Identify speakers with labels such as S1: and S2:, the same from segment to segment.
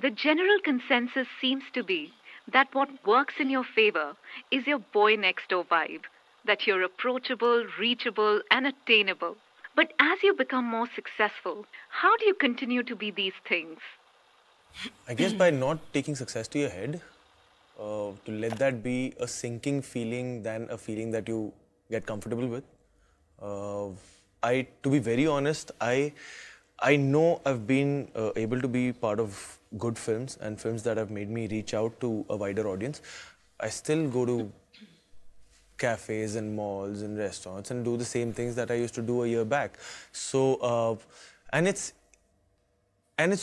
S1: The general consensus seems to be that what works in your favor is your boy next door vibe, that you're approachable, reachable, and attainable. But as you become more successful, how do you continue to be these things?
S2: I guess by not taking success to your head, to let that be a sinking feeling than a feeling that you get comfortable with. Uh, to be very honest, I know I've been able to be part of good films and films that have made me reach out to a wider audience. I still go to cafes and malls and restaurants and do the same things that I used to do a year back. So, and it's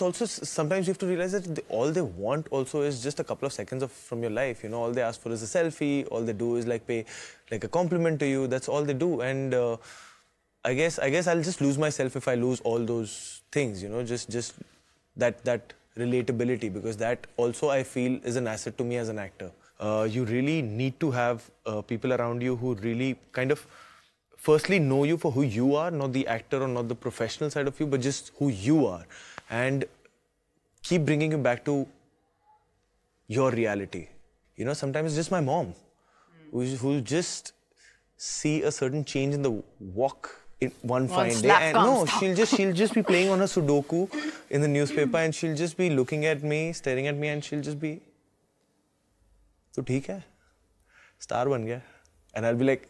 S2: also sometimes you have to realize that all they want also is just a couple of seconds from your life. You know, all they ask for is a selfie. All they do is like pay like a compliment to you. That's all they do. And I guess I'll just lose myself if I lose all those things. You know, just that relatability, because that also I feel is an asset to me as an actor. You really need to have people around you who really kind of firstly know you for who you are, not the actor or not the professional side of you, but just who you are, and keep bringing you back to your reality. You know, sometimes it's just my mom who just see a certain change in the walk in one fine day, and no, she'll just be playing on her Sudoku in the newspaper, and she'll just be looking at me, staring at me, and she'll just be, "तो ठीक है, star बन गया," and I'll be like,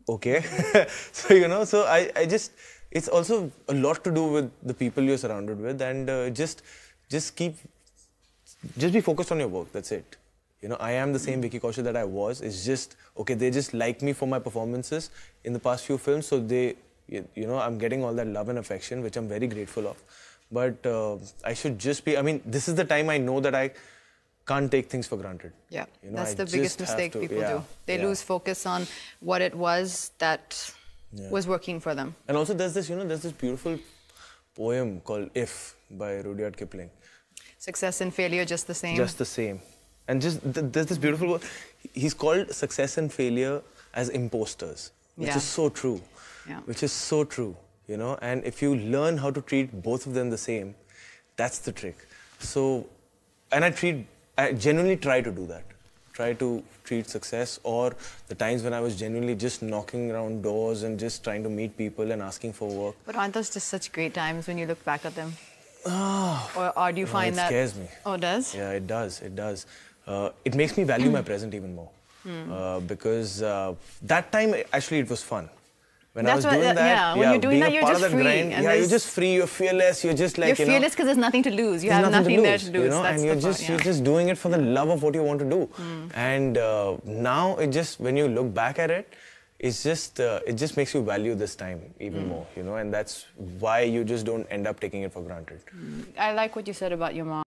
S2: okay. So, you know, so I just, it's also a lot to do with the people you're surrounded with, and just be focused on your work. That's it. You know, I am the same Vicky Kaushal that I was. It's just, okay, they just like me for my performances in the past few films. So you know, I'm getting all that love and affection, which I'm very grateful of. But I should just be, I mean, this is the time I know that I can't take things for granted.
S3: Yeah,
S2: you know,
S3: that's the biggest mistake people do. They lose focus on what it was that was working for them.
S2: And also there's this, you know, there's this beautiful poem called If by Rudyard Kipling.
S3: Success and failure just the same.
S2: Just the same. And just there's this beautiful word. He's called success and failure as imposters, which is so true.
S3: Yeah.
S2: Which is so true, you know. And if you learn how to treat both of them the same, that's the trick. So, and I genuinely try to do that. Try to treat success, or the times when I was genuinely just knocking around doors and just trying to meet people and asking for work.
S3: But aren't those just such great times when you look back at them? Or do you find that...
S2: It scares me.
S3: Oh, it does?
S2: Yeah, it does. It does. It makes me value my present even more. Because that time, actually, it was fun. When I was doing that,
S3: yeah, when you're doing that, you're just free.
S2: Grind, yeah, you're just free, you're fearless, you're just like,
S3: you're fearless because there's nothing to lose. You have nothing there to lose.
S2: You know, and you're just doing it for the love of what you want to do. And now, it just, when you look back at it, it's just, it just makes you value this time even more, you know, and that's why you just don't end up taking it for granted.
S3: I like what you said about your mom.